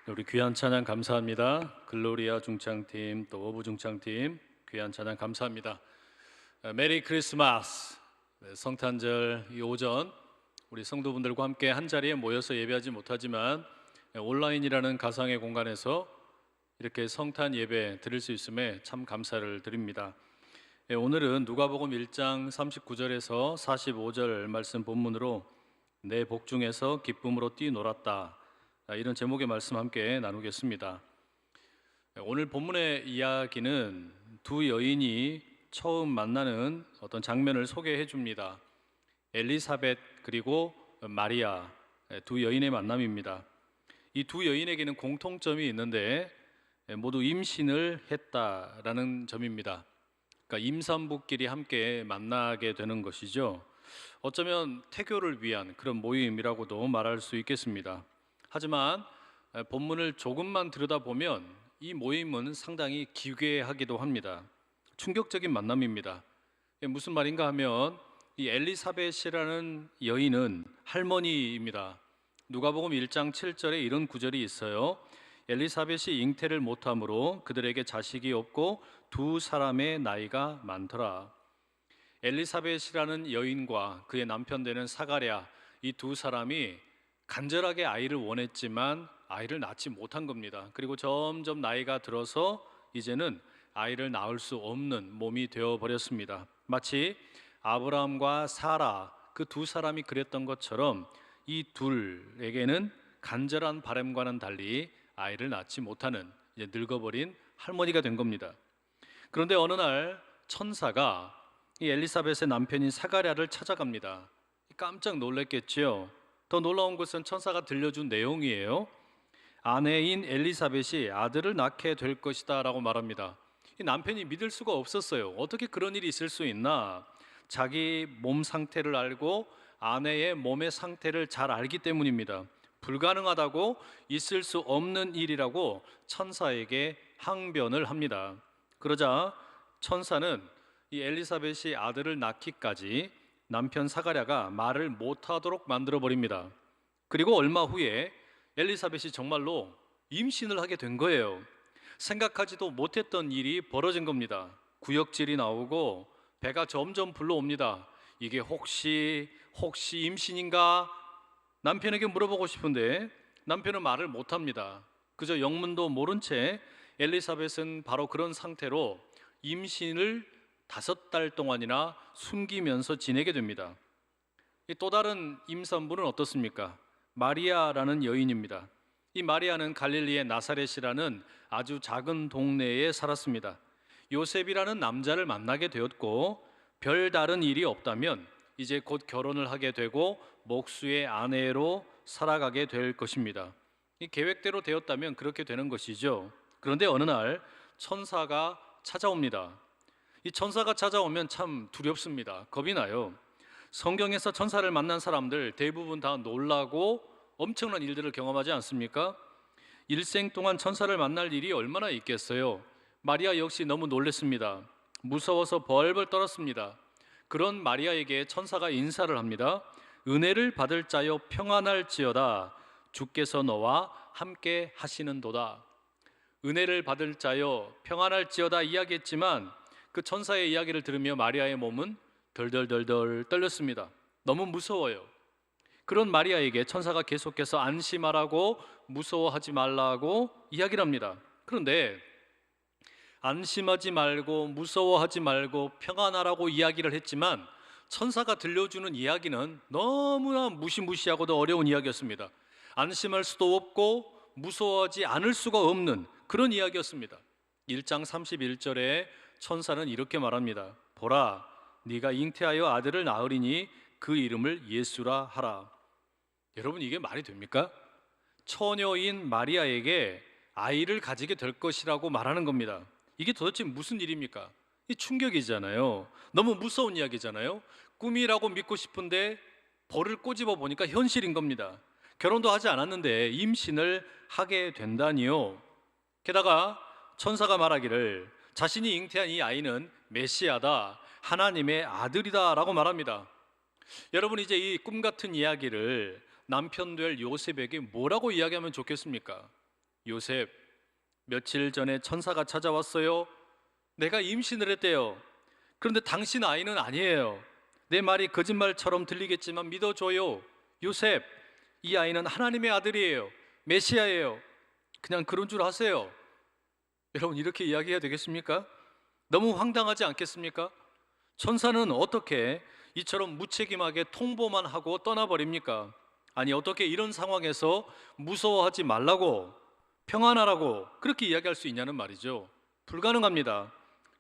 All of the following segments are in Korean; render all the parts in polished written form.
우리 귀한 찬양 감사합니다. 글로리아 중창팀 또 오브 중창팀 귀한 찬양 감사합니다. 메리 크리스마스. 성탄절 이 오전 우리 성도분들과 함께 한 자리에 모여서 예배하지 못하지만 온라인이라는 가상의 공간에서 이렇게 성탄 예배 드릴 수 있음에 참 감사를 드립니다. 오늘은 누가복음 1장 39절에서 45절 말씀 본문으로 내 복중에서 기쁨으로 뛰놀았다, 이런 제목의 말씀 함께 나누겠습니다. 오늘 본문의 이야기는 두 여인이 처음 만나는 어떤 장면을 소개해 줍니다. 엘리사벳 그리고 마리아, 두 여인의 만남입니다. 이 두 여인에게는 공통점이 있는데 모두 임신을 했다라는 점입니다. 그러니까 임산부끼리 함께 만나게 되는 것이죠. 어쩌면 태교를 위한 그런 모임이라고도 말할 수 있겠습니다. 하지만 본문을 조금만 들여다보면 이 모임은 상당히 기괴하기도 합니다. 충격적인 만남입니다. 무슨 말인가 하면 이 엘리사벳이라는 여인은 할머니입니다. 누가복음 1장 7절에 이런 구절이 있어요. 엘리사벳이 잉태를 못함으로 그들에게 자식이 없고 두 사람의 나이가 많더라. 엘리사벳이라는 여인과 그의 남편 되는 사가랴, 이 두 사람이 간절하게 아이를 원했지만 아이를 낳지 못한 겁니다. 그리고 점점 나이가 들어서 이제는 아이를 낳을 수 없는 몸이 되어버렸습니다. 마치 아브라함과 사라, 그 두 사람이 그랬던 것처럼 이 둘에게는 간절한 바람과는 달리 아이를 낳지 못하는 이제 늙어버린 할머니가 된 겁니다. 그런데 어느 날 천사가 이 엘리사벳의 남편인 사가랴를 찾아갑니다. 깜짝 놀랐겠지요. 더 놀라운 것은 천사가 들려준 내용이에요. 아내인 엘리사벳이 아들을 낳게 될 것이다 라고 말합니다. 이 남편이 믿을 수가 없었어요. 어떻게 그런 일이 있을 수 있나? 자기 몸 상태를 알고 아내의 몸의 상태를 잘 알기 때문입니다. 불가능하다고, 있을 수 없는 일이라고 천사에게 항변을 합니다. 그러자 천사는 이 엘리사벳이 아들을 낳기까지 남편 사가랴가 말을 못하도록 만들어버립니다. 그리고 얼마 후에 엘리사벳이 정말로 임신을 하게 된 거예요. 생각하지도 못했던 일이 벌어진 겁니다. 구역질이 나오고 배가 점점 불러옵니다. 이게 혹시 임신인가? 남편에게 물어보고 싶은데 남편은 말을 못합니다. 그저 영문도 모른 채 엘리사벳은 바로 그런 상태로 임신을 5달 동안이나 숨기면서 지내게 됩니다. 또 다른 임산부는 어떻습니까? 마리아라는 여인입니다. 이 마리아는 갈릴리의 나사렛이라는 아주 작은 동네에 살았습니다. 요셉이라는 남자를 만나게 되었고 별다른 일이 없다면 이제 곧 결혼을 하게 되고 목수의 아내로 살아가게 될 것입니다. 이 계획대로 되었다면 그렇게 되는 것이죠. 그런데 어느 날 천사가 찾아옵니다. 이 천사가 찾아오면 참 두렵습니다. 겁이 나요. 성경에서 천사를 만난 사람들 대부분 다 놀라고 엄청난 일들을 경험하지 않습니까? 일생 동안 천사를 만날 일이 얼마나 있겠어요. 마리아 역시 너무 놀랐습니다. 무서워서 벌벌 떨었습니다. 그런 마리아에게 천사가 인사를 합니다. 은혜를 받을 자여 평안할지어다. 주께서 너와 함께 하시는도다. 은혜를 받을 자여 평안할지어다 이야기했지만 그 천사의 이야기를 들으며 마리아의 몸은 덜덜덜덜 떨렸습니다. 너무 무서워요. 그런 마리아에게 천사가 계속해서 안심하라고, 무서워하지 말라고 이야기를 합니다. 그런데 안심하지 말고 무서워하지 말고 평안하라고 이야기를 했지만 천사가 들려주는 이야기는 너무나 무시무시하고도 어려운 이야기였습니다. 안심할 수도 없고 무서워하지 않을 수가 없는 그런 이야기였습니다. 1장 31절에 천사는 이렇게 말합니다. 보라, 네가 잉태하여 아들을 낳으리니 그 이름을 예수라 하라. 여러분, 이게 말이 됩니까? 처녀인 마리아에게 아이를 가지게 될 것이라고 말하는 겁니다. 이게 도대체 무슨 일입니까? 이 충격이잖아요. 너무 무서운 이야기잖아요. 꿈이라고 믿고 싶은데 벌을 꼬집어 보니까 현실인 겁니다. 결혼도 하지 않았는데 임신을 하게 된다니요. 게다가 천사가 말하기를 자신이 잉태한 이 아이는 메시아다, 하나님의 아들이다 라고 말합니다. 여러분, 이제 이 꿈 같은 이야기를 남편 될 요셉에게 뭐라고 이야기하면 좋겠습니까? 요셉, 며칠 전에 천사가 찾아왔어요. 내가 임신을 했대요. 그런데 당신 아이는 아니에요. 내 말이 거짓말처럼 들리겠지만 믿어줘요. 요셉, 이 아이는 하나님의 아들이에요. 메시아예요. 그냥 그런 줄 아세요. 여러분, 이렇게 이야기해야 되겠습니까? 너무 황당하지 않겠습니까? 천사는 어떻게 이처럼 무책임하게 통보만 하고 떠나버립니까? 아니, 어떻게 이런 상황에서 무서워하지 말라고, 평안하라고 그렇게 이야기할 수 있냐는 말이죠. 불가능합니다.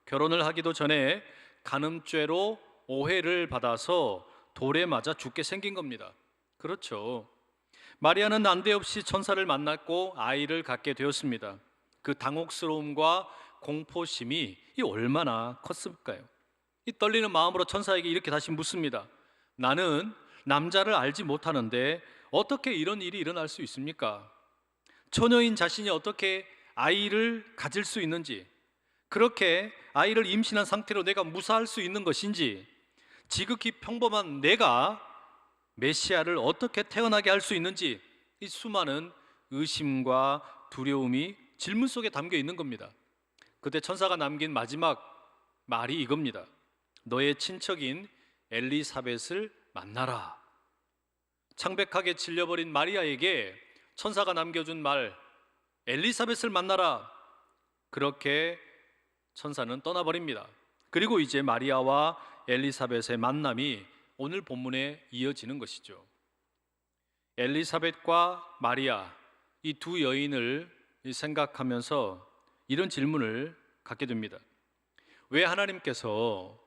결혼을 하기도 전에 간음죄로 오해를 받아서 돌에 맞아 죽게 생긴 겁니다. 그렇죠. 마리아는 난데없이 천사를 만났고 아이를 갖게 되었습니다. 그 당혹스러움과 공포심이 얼마나 컸을까요? 이 떨리는 마음으로 천사에게 이렇게 다시 묻습니다. 나는 남자를 알지 못하는데 어떻게 이런 일이 일어날 수 있습니까? 처녀인 자신이 어떻게 아이를 가질 수 있는지, 그렇게 아이를 임신한 상태로 내가 무사할 수 있는 것인지, 지극히 평범한 내가 메시아를 어떻게 태어나게 할 수 있는지, 이 수많은 의심과 두려움이 질문 속에 담겨 있는 겁니다. 그때 천사가 남긴 마지막 말이 이겁니다. 너의 친척인 엘리사벳을 만나라. 창백하게 질려버린 마리아에게 천사가 남겨준 말, 엘리사벳을 만나라. 그렇게 천사는 떠나버립니다. 그리고 이제 마리아와 엘리사벳의 만남이 오늘 본문에 이어지는 것이죠. 엘리사벳과 마리아, 이 두 여인을 생각하면서 이런 질문을 갖게 됩니다. 왜 하나님께서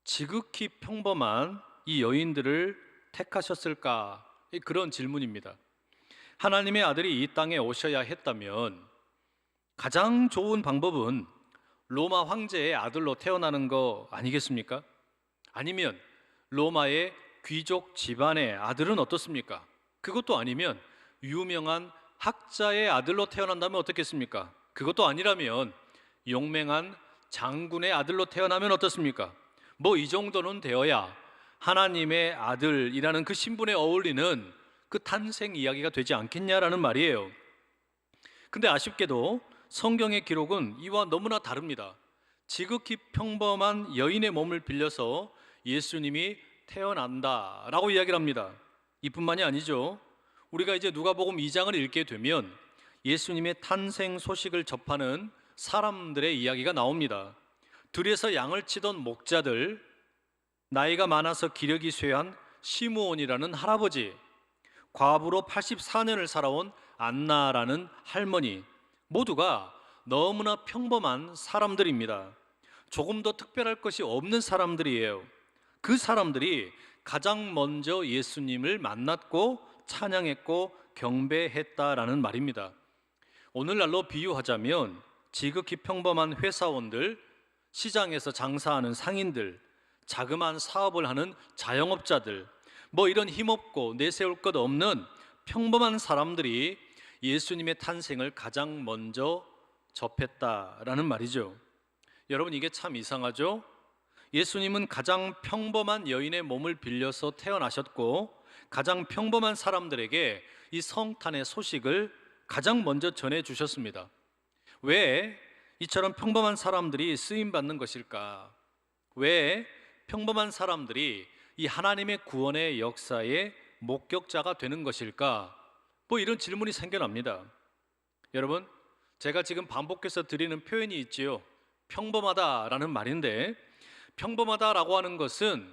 지극히 평범한 이 여인들을 택하셨을까? 그런 질문입니다. 하나님의 아들이 이 땅에 오셔야 했다면 가장 좋은 방법은 로마 황제의 아들로 태어나는 거 아니겠습니까? 아니면 로마의 귀족 집안의 아들은 어떻습니까? 그것도 아니면 유명한 학자의 아들로 태어난다면 어떻겠습니까? 그것도 아니라면 용맹한 장군의 아들로 태어나면 어떻습니까? 뭐 이 정도는 되어야 하나님의 아들이라는 그 신분에 어울리는 그 탄생 이야기가 되지 않겠냐라는 말이에요. 근데 아쉽게도 성경의 기록은 이와 너무나 다릅니다. 지극히 평범한 여인의 몸을 빌려서 예수님이 태어난다라고 이야기를 합니다. 이뿐만이 아니죠. 우리가 이제 누가복음 2장을 읽게 되면 예수님의 탄생 소식을 접하는 사람들의 이야기가 나옵니다. 들에서 양을 치던 목자들, 나이가 많아서 기력이 쇠한 시므온이라는 할아버지, 과부로 84년을 살아온 안나라는 할머니, 모두가 너무나 평범한 사람들입니다. 조금 더 특별할 것이 없는 사람들이에요. 그 사람들이 가장 먼저 예수님을 만났고 찬양했고 경배했다라는 말입니다. 오늘날로 비유하자면 지극히 평범한 회사원들, 시장에서 장사하는 상인들, 자그마한 사업을 하는 자영업자들, 뭐 이런 힘없고 내세울 것 없는 평범한 사람들이 예수님의 탄생을 가장 먼저 접했다라는 말이죠. 여러분, 이게 참 이상하죠? 예수님은 가장 평범한 여인의 몸을 빌려서 태어나셨고 가장 평범한 사람들에게 이 성탄의 소식을 가장 먼저 전해 주셨습니다. 왜 이처럼 평범한 사람들이 쓰임 받는 것일까? 왜 평범한 사람들이 이 하나님의 구원의 역사의 목격자가 되는 것일까? 뭐 이런 질문이 생겨납니다. 여러분, 제가 지금 반복해서 드리는 표현이 있지요. 평범하다라는 말인데, 평범하다라고 하는 것은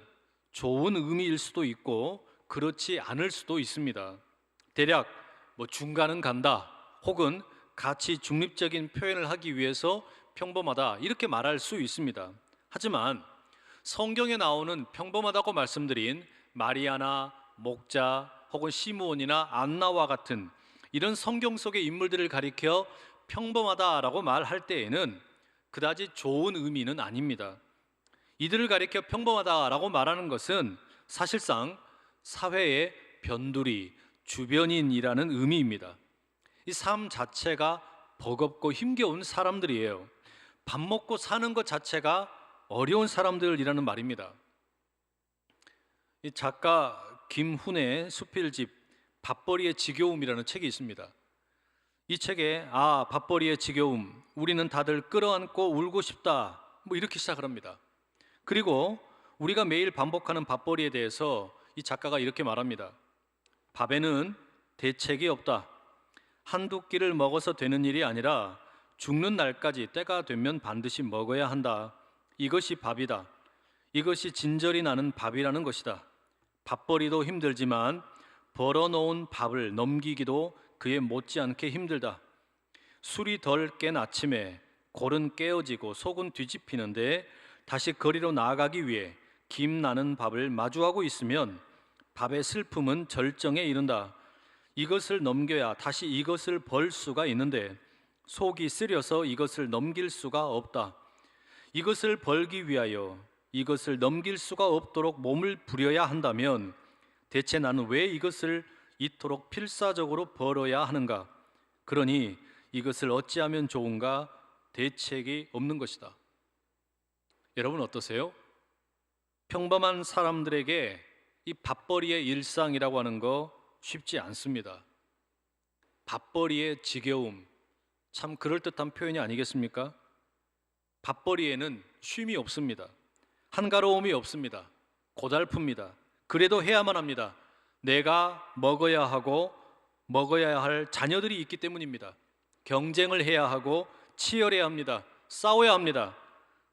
좋은 의미일 수도 있고 그렇지 않을 수도 있습니다. 대략 뭐 중간은 간다, 혹은 가치 중립적인 표현을 하기 위해서 평범하다, 이렇게 말할 수 있습니다. 하지만 성경에 나오는 평범하다고 말씀드린 마리아나 목자 혹은 시므온이나 안나와 같은 이런 성경 속의 인물들을 가리켜 평범하다라고 말할 때에는 그다지 좋은 의미는 아닙니다. 이들을 가리켜 평범하다라고 말하는 것은 사실상 사회의 변두리, 주변인이라는 의미입니다. 이 삶 자체가 버겁고 힘겨운 사람들이에요. 밥 먹고 사는 것 자체가 어려운 사람들이라는 말입니다. 이 작가 김훈의 수필집 밥벌이의 지겨움이라는 책이 있습니다. 이 책에 밥벌이의 지겨움, 우리는 다들 끌어안고 울고 싶다, 뭐 이렇게 시작을 합니다. 그리고 우리가 매일 반복하는 밥벌이에 대해서 이 작가가 이렇게 말합니다. 밥에는 대책이 없다. 한두 끼를 먹어서 되는 일이 아니라 죽는 날까지 때가 되면 반드시 먹어야 한다. 이것이 밥이다. 이것이 진절이 나는 밥이라는 것이다. 밥벌이도 힘들지만 벌어놓은 밥을 넘기기도 그에 못지않게 힘들다. 술이 덜 깬 아침에 골은 깨어지고 속은 뒤집히는데 다시 거리로 나아가기 위해 김 나는 밥을 마주하고 있으면 밥의 슬픔은 절정에 이른다. 이것을 넘겨야 다시 이것을 벌 수가 있는데 속이 쓰려서 이것을 넘길 수가 없다. 이것을 벌기 위하여 이것을 넘길 수가 없도록 몸을 부려야 한다면 대체 나는 왜 이것을 이토록 필사적으로 벌어야 하는가? 그러니 이것을 어찌하면 좋은가? 대책이 없는 것이다. 여러분 어떠세요? 평범한 사람들에게 이 밥벌이의 일상이라고 하는 거 쉽지 않습니다. 밥벌이의 지겨움, 참 그럴듯한 표현이 아니겠습니까? 밥벌이에는 쉼이 없습니다. 한가로움이 없습니다. 고달픕니다. 그래도 해야만 합니다. 내가 먹어야 하고 먹어야 할 자녀들이 있기 때문입니다. 경쟁을 해야 하고 치열해야 합니다. 싸워야 합니다.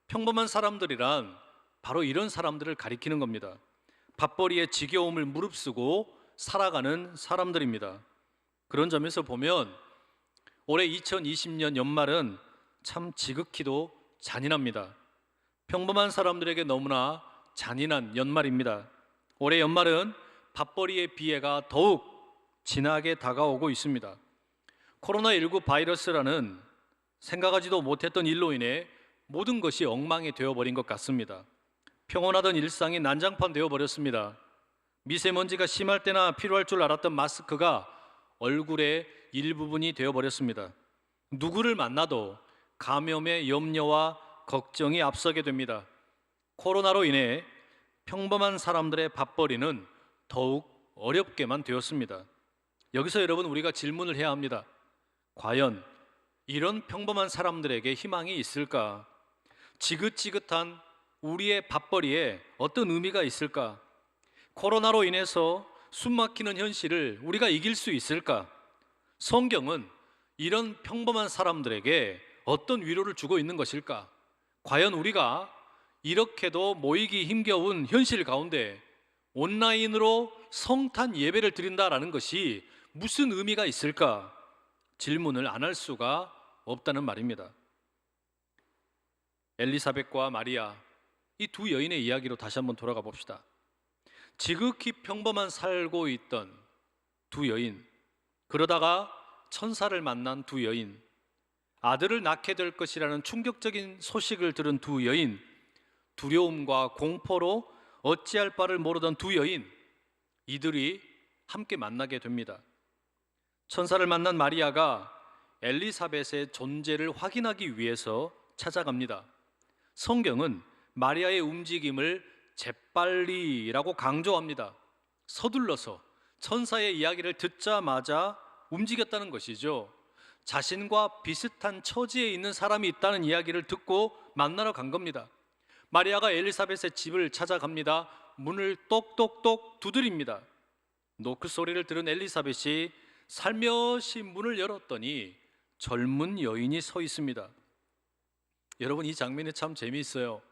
평범한 사람들이란 바로 이런 사람들을 가리키는 겁니다. 밥벌이의 지겨움을 무릅쓰고 살아가는 사람들입니다. 그런 점에서 보면 올해 2020년 연말은 참 지극히도 잔인합니다. 평범한 사람들에게 너무나 잔인한 연말입니다. 올해 연말은 밥벌이의 비애가 더욱 진하게 다가오고 있습니다. 코로나19 바이러스라는 생각하지도 못했던 일로 인해 모든 것이 엉망이 되어버린 것 같습니다. 평온하던 일상이 난장판 되어버렸습니다. 미세먼지가 심할 때나 필요할 줄 알았던 마스크가 얼굴의 일부분이 되어버렸습니다. 누구를 만나도 감염의 염려와 걱정이 앞서게 됩니다. 코로나로 인해 평범한 사람들의 밥벌이는 더욱 어렵게만 되었습니다. 여기서 여러분 우리가 질문을 해야 합니다. 과연 이런 평범한 사람들에게 희망이 있을까? 지긋지긋한 우리의 밥벌이에 어떤 의미가 있을까? 코로나로 인해서 숨막히는 현실을 우리가 이길 수 있을까? 성경은 이런 평범한 사람들에게 어떤 위로를 주고 있는 것일까? 과연 우리가 이렇게도 모이기 힘겨운 현실 가운데 온라인으로 성탄 예배를 드린다라는 것이 무슨 의미가 있을까? 질문을 안 할 수가 없다는 말입니다. 엘리사벳과 마리아, 이 두 여인의 이야기로 다시 한번 돌아가 봅시다. 지극히 평범한 살고 있던 두 여인, 그러다가 천사를 만난 두 여인, 아들을 낳게 될 것이라는 충격적인 소식을 들은 두 여인, 두려움과 공포로 어찌할 바를 모르던 두 여인, 이들이 함께 만나게 됩니다. 천사를 만난 마리아가 엘리사벳의 존재를 확인하기 위해서 찾아갑니다. 성경은 마리아의 움직임을 재빨리라고 강조합니다. 서둘러서 천사의 이야기를 듣자마자 움직였다는 것이죠. 자신과 비슷한 처지에 있는 사람이 있다는 이야기를 듣고 만나러 간 겁니다. 마리아가 엘리사벳의 집을 찾아갑니다. 문을 똑똑똑 두드립니다. 노크 소리를 들은 엘리사벳이 살며시 문을 열었더니 젊은 여인이 서 있습니다. 여러분 이 장면이 참 재미있어요.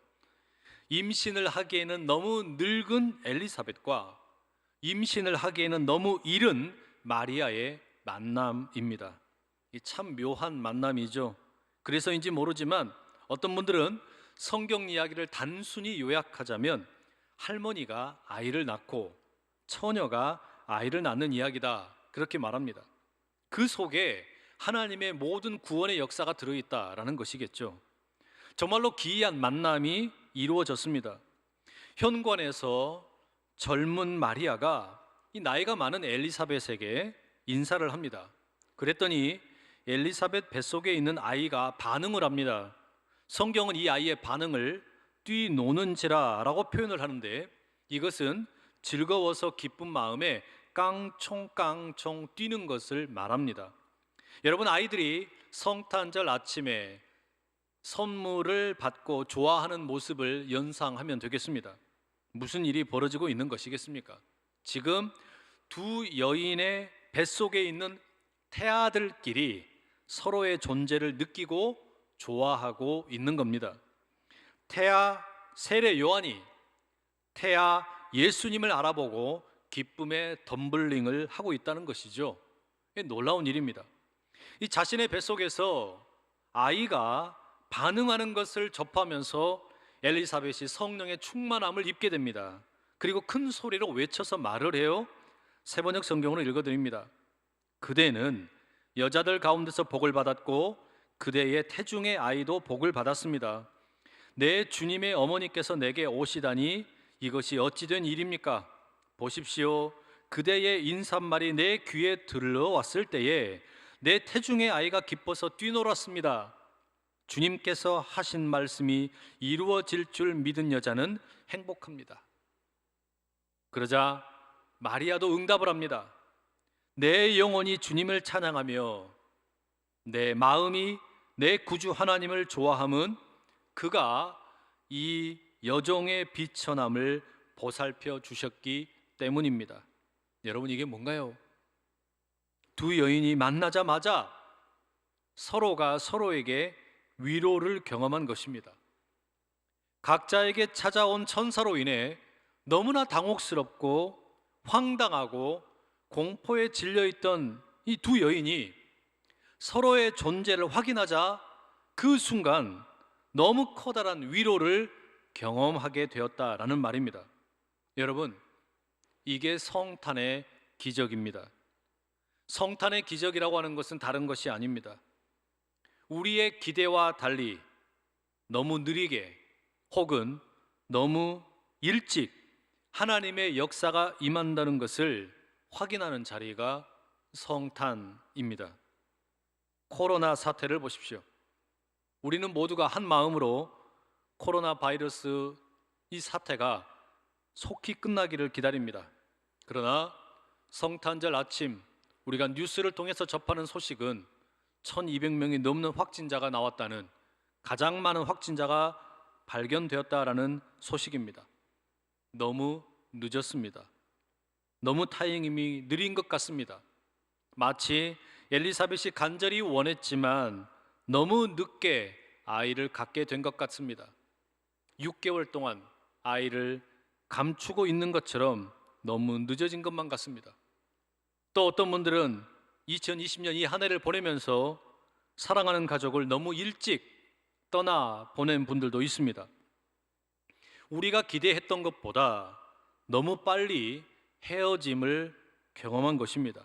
임신을 하기에는 너무 늙은 엘리사벳과 임신을 하기에는 너무 이른 마리아의 만남입니다. 이 참 묘한 만남이죠. 그래서인지 모르지만 어떤 분들은 성경 이야기를 단순히 요약하자면 할머니가 아이를 낳고 처녀가 아이를 낳는 이야기다, 그렇게 말합니다. 그 속에 하나님의 모든 구원의 역사가 들어있다라는 것이겠죠. 정말로 기이한 만남이 이루어졌습니다. 현관에서 젊은 마리아가 이 나이가 많은 엘리사벳에게 인사를 합니다. 그랬더니 엘리사벳 뱃속에 있는 아이가 반응을 합니다. 성경은 이 아이의 반응을 뛰노는지라라고 표현을 하는데, 이것은 즐거워서 기쁜 마음에 깡총깡총 뛰는 것을 말합니다. 여러분, 아이들이 성탄절 아침에 선물을 받고 좋아하는 모습을 연상하면 되겠습니다. 무슨 일이 벌어지고 있는 것이겠습니까? 지금 두 여인의 뱃속에 있는 태아들끼리 서로의 존재를 느끼고 좋아하고 있는 겁니다. 태아 세례 요한이 태아 예수님을 알아보고 기쁨의 덤블링을 하고 있다는 것이죠. 놀라운 일입니다. 이 자신의 뱃속에서 아이가 반응하는 것을 접하면서 엘리사벳이 성령의 충만함을 입게 됩니다. 그리고 큰 소리로 외쳐서 말을 해요. 세번역 성경으로 읽어드립니다. 그대는 여자들 가운데서 복을 받았고 그대의 태중의 아이도 복을 받았습니다. 내 주님의 어머니께서 내게 오시다니 이것이 어찌 된 일입니까? 보십시오. 그대의 인사말이 내 귀에 들러왔을 때에 내 태중의 아이가 기뻐서 뛰놀았습니다. 주님께서 하신 말씀이 이루어질 줄 믿은 여자는 행복합니다. 그러자 마리아도 응답을 합니다. 내 영혼이 주님을 찬양하며 내 마음이 내 구주 하나님을 좋아함은 그가 이 여종의 비천함을 보살펴 주셨기 때문입니다. 여러분, 이게 뭔가요? 두 여인이 만나자마자 서로가 서로에게 위로를 경험한 것입니다. 각자에게 찾아온 천사로 인해 너무나 당혹스럽고 황당하고 공포에 질려있던 이 두 여인이 서로의 존재를 확인하자 그 순간 너무 커다란 위로를 경험하게 되었다라는 말입니다. 여러분, 이게 성탄의 기적입니다. 성탄의 기적이라고 하는 것은 다른 것이 아닙니다. 우리의 기대와 달리 너무 느리게 혹은 너무 일찍 하나님의 역사가 임한다는 것을 확인하는 자리가 성탄입니다. 코로나 사태를 보십시오. 우리는 모두가 한 마음으로 코로나 바이러스 이 사태가 속히 끝나기를 기다립니다. 그러나 성탄절 아침 우리가 뉴스를 통해서 접하는 소식은 1200명이 넘는 확진자가 나왔다는, 가장 많은 확진자가 발견되었다라는 소식입니다. 너무 늦었습니다. 너무 타이밍이 느린 것 같습니다. 마치 엘리사벳이 간절히 원했지만 너무 늦게 아이를 갖게 된 것 같습니다. 6개월 동안 아이를 감추고 있는 것처럼 너무 늦어진 것만 같습니다. 또 어떤 분들은 2020년 이 한 해를 보내면서 사랑하는 가족을 너무 일찍 떠나 보낸 분들도 있습니다. 우리가 기대했던 것보다 너무 빨리 헤어짐을 경험한 것입니다.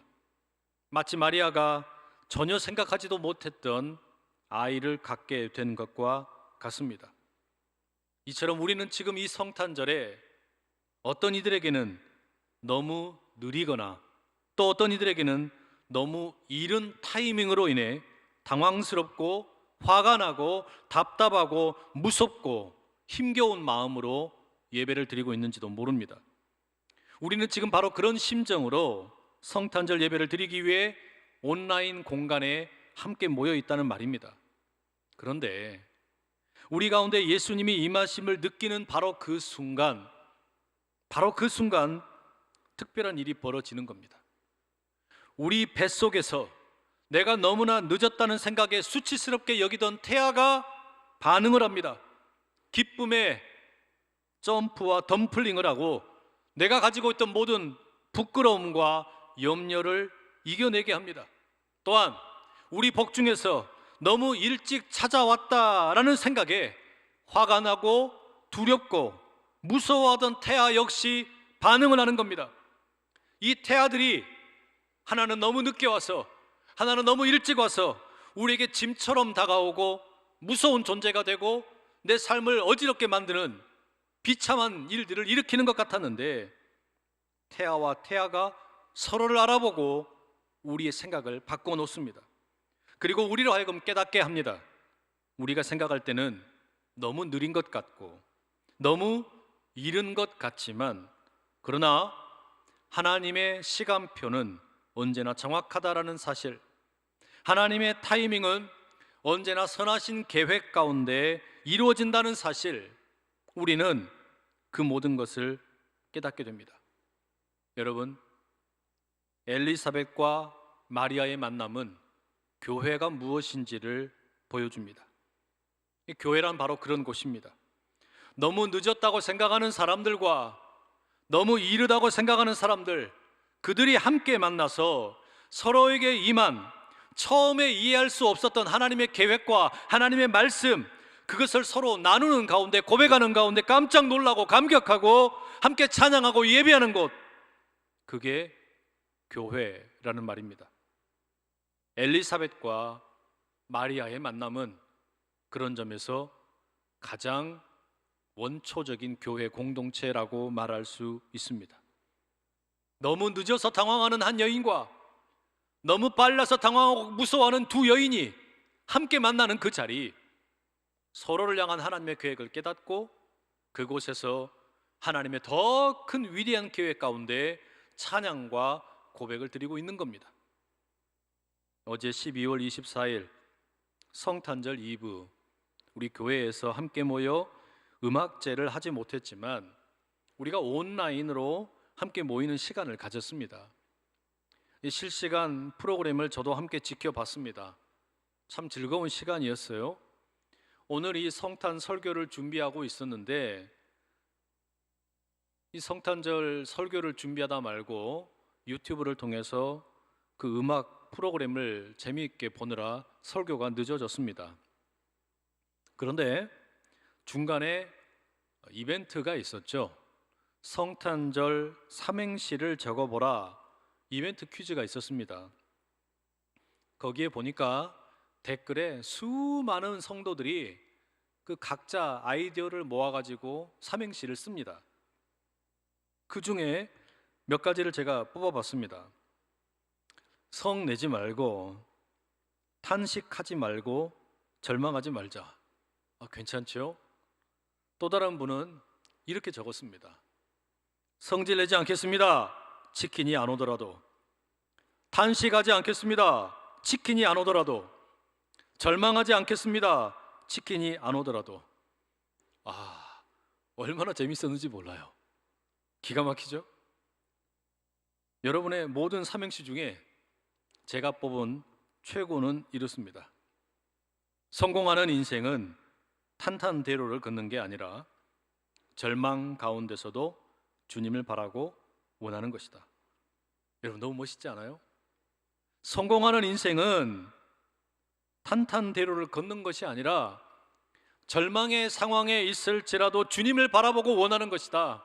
마치 마리아가 전혀 생각하지도 못했던 아이를 갖게 된 것과 같습니다. 이처럼 우리는 지금 이 성탄절에 어떤 이들에게는 너무 느리거나 또 어떤 이들에게는 너무 이른 타이밍으로 인해 당황스럽고 화가 나고 답답하고 무섭고 힘겨운 마음으로 예배를 드리고 있는지도 모릅니다. 우리는 지금 바로 그런 심정으로 성탄절 예배를 드리기 위해 온라인 공간에 함께 모여 있다는 말입니다. 그런데 우리 가운데 예수님이 임하심을 느끼는 바로 그 순간 특별한 일이 벌어지는 겁니다. 우리 뱃속에서 내가 너무나 늦었다는 생각에 수치스럽게 여기던 태아가 반응을 합니다. 기쁨의 점프와 덤플링을 하고 내가 가지고 있던 모든 부끄러움과 염려를 이겨내게 합니다. 또한 우리 복중에서 너무 일찍 찾아왔다라는 생각에 화가 나고 두렵고 무서워하던 태아 역시 반응을 하는 겁니다. 이 태아들이 하나는 너무 늦게 와서 하나는 너무 일찍 와서 우리에게 짐처럼 다가오고 무서운 존재가 되고 내 삶을 어지럽게 만드는 비참한 일들을 일으키는 것 같았는데, 태아와 태아가 서로를 알아보고 우리의 생각을 바꿔놓습니다. 그리고 우리로 하여금 깨닫게 합니다. 우리가 생각할 때는 너무 느린 것 같고 너무 이른 것 같지만, 그러나 하나님의 시간표는 언제나 정확하다라는 사실, 하나님의 타이밍은 언제나 선하신 계획 가운데 이루어진다는 사실, 우리는 그 모든 것을 깨닫게 됩니다. 여러분, 엘리사벳과 마리아의 만남은 교회가 무엇인지를 보여줍니다. 이 교회란 바로 그런 곳입니다. 너무 늦었다고 생각하는 사람들과 너무 이르다고 생각하는 사람들, 그들이 함께 만나서 서로에게 임한 처음에 이해할 수 없었던 하나님의 계획과 하나님의 말씀, 그것을 서로 나누는 가운데, 고백하는 가운데 깜짝 놀라고 감격하고 함께 찬양하고 예배하는 곳, 그게 교회라는 말입니다. 엘리사벳과 마리아의 만남은 그런 점에서 가장 원초적인 교회 공동체라고 말할 수 있습니다. 너무 늦어서 당황하는 한 여인과 너무 빨라서 당황하고 무서워하는 두 여인이 함께 만나는 그 자리, 서로를 향한 하나님의 계획을 깨닫고 그곳에서 하나님의 더 큰 위대한 계획 가운데 찬양과 고백을 드리고 있는 겁니다. 어제 12월 24일 성탄절 이브, 우리 교회에서 함께 모여 음악제를 하지 못했지만 우리가 온라인으로 함께 모이는 시간을 가졌습니다. 이 실시간 프로그램을 저도 함께 지켜봤습니다. 참 즐거운 시간이었어요. 오늘 이 성탄 설교를 준비하고 있었는데 이 성탄절 설교를 준비하다 말고 유튜브를 통해서 그 음악 프로그램을 재미있게 보느라 설교가 늦어졌습니다. 그런데 중간에 이벤트가 있었죠. 성탄절 삼행시를 적어보라 이벤트 퀴즈가 있었습니다. 거기에 보니까 댓글에 수많은 성도들이 그 각자 아이디어를 모아가지고 삼행시를 씁니다. 그 중에 몇 가지를 제가 뽑아봤습니다. 성 내지 말고, 탄식하지 말고, 절망하지 말자. 괜찮죠? 또 다른 분은 이렇게 적었습니다. 성질 내지 않겠습니다. 치킨이 안 오더라도. 탄식하지 않겠습니다. 치킨이 안 오더라도. 절망하지 않겠습니다. 치킨이 안 오더라도. 얼마나 재밌었는지 몰라요. 기가 막히죠? 여러분의 모든 삼행시 중에 제가 뽑은 최고는 이렇습니다. 성공하는 인생은 탄탄대로를 걷는 게 아니라 절망 가운데서도 주님을 바라고 원하는 것이다. 여러분, 너무 멋있지 않아요? 성공하는 인생은 탄탄대로를 걷는 것이 아니라 절망의 상황에 있을지라도 주님을 바라보고 원하는 것이다.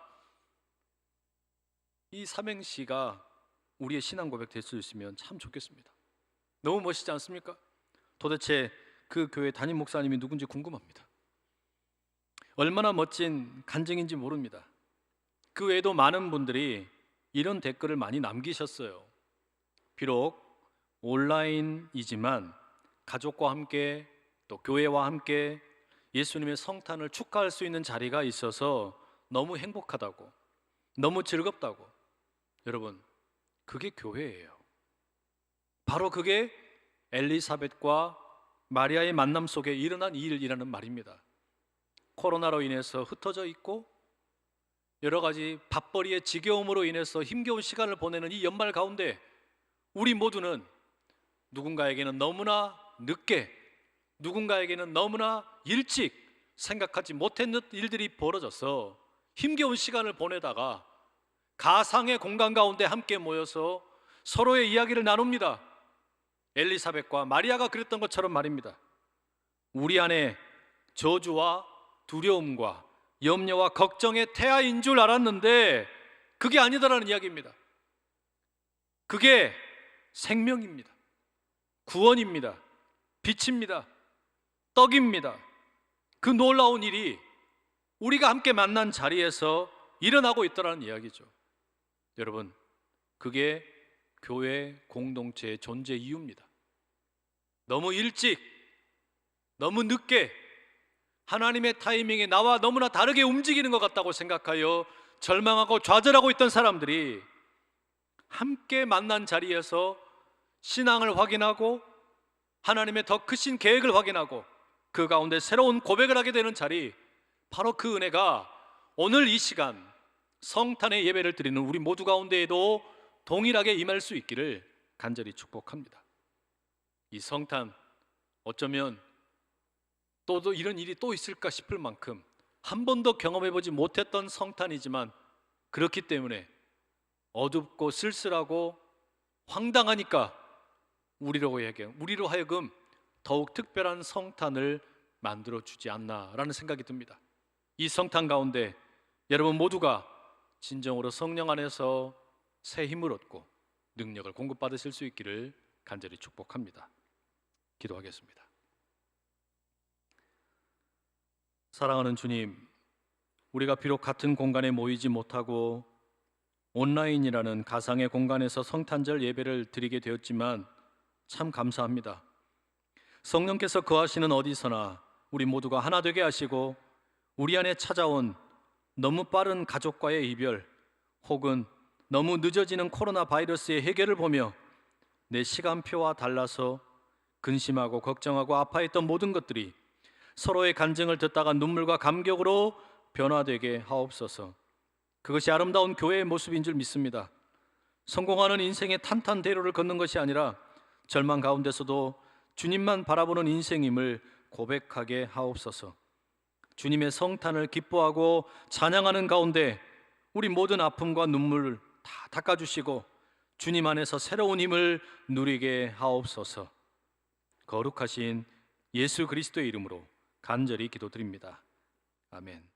이 삼행시가 우리의 신앙 고백 될 수 있으면 참 좋겠습니다. 너무 멋있지 않습니까? 도대체 그 교회 담임 목사님이 누군지 궁금합니다. 얼마나 멋진 간증인지 모릅니다. 그 외에도 많은 분들이 이런 댓글을 많이 남기셨어요. 비록 온라인이지만 가족과 함께 또 교회와 함께 예수님의 성탄을 축하할 수 있는 자리가 있어서 너무 행복하다고, 너무 즐겁다고. 여러분, 그게 교회예요. 바로 그게 엘리사벳과 마리아의 만남 속에 일어난 일이라는 말입니다. 코로나로 인해서 흩어져 있고 여러 가지 밥벌이의 지겨움으로 인해서 힘겨운 시간을 보내는 이 연말 가운데 우리 모두는 누군가에게는 너무나 늦게, 누군가에게는 너무나 일찍 생각하지 못했는 일들이 벌어져서 힘겨운 시간을 보내다가 가상의 공간 가운데 함께 모여서 서로의 이야기를 나눕니다. 엘리사벳과 마리아가 그랬던 것처럼 말입니다. 우리 안에 저주와 두려움과 염려와 걱정의 태아인 줄 알았는데 그게 아니다라는 이야기입니다. 그게 생명입니다. 구원입니다. 빛입니다. 떡입니다. 그 놀라운 일이 우리가 함께 만난 자리에서 일어나고 있다는 이야기죠. 여러분, 그게 교회 공동체의 존재 이유입니다. 너무 일찍, 너무 늦게 하나님의 타이밍에 나와 너무나 다르게 움직이는 것 같다고 생각하여 절망하고 좌절하고 있던 사람들이 함께 만난 자리에서 신앙을 확인하고 하나님의 더 크신 계획을 확인하고 그 가운데 새로운 고백을 하게 되는 자리, 바로 그 은혜가 오늘 이 시간 성탄의 예배를 드리는 우리 모두 가운데에도 동일하게 임할 수 있기를 간절히 축복합니다. 이 성탄, 어쩌면 또 이런 일이 또 있을까 싶을 만큼 한 번도 경험해보지 못했던 성탄이지만, 그렇기 때문에 어둡고 쓸쓸하고 황당하니까 우리로 하여금 더욱 특별한 성탄을 만들어주지 않나라는 생각이 듭니다. 이 성탄 가운데 여러분 모두가 진정으로 성령 안에서 새 힘을 얻고 능력을 공급받으실 수 있기를 간절히 축복합니다. 기도하겠습니다. 사랑하는 주님, 우리가 비록 같은 공간에 모이지 못하고 온라인이라는 가상의 공간에서 성탄절 예배를 드리게 되었지만 참 감사합니다. 성령께서 거하시는 어디서나 우리 모두가 하나 되게 하시고, 우리 안에 찾아온 너무 빠른 가족과의 이별, 혹은 너무 늦어지는 코로나 바이러스의 해결을 보며 내 시간표와 달라서 근심하고 걱정하고 아파했던 모든 것들이 서로의 간증을 듣다가 눈물과 감격으로 변화되게 하옵소서. 그것이 아름다운 교회의 모습인 줄 믿습니다. 성공하는 인생의 탄탄대로를 걷는 것이 아니라 절망 가운데서도 주님만 바라보는 인생임을 고백하게 하옵소서. 주님의 성탄을 기뻐하고 찬양하는 가운데 우리 모든 아픔과 눈물을 다 닦아주시고 주님 안에서 새로운 힘을 누리게 하옵소서. 거룩하신 예수 그리스도의 이름으로 간절히 기도드립니다. 아멘.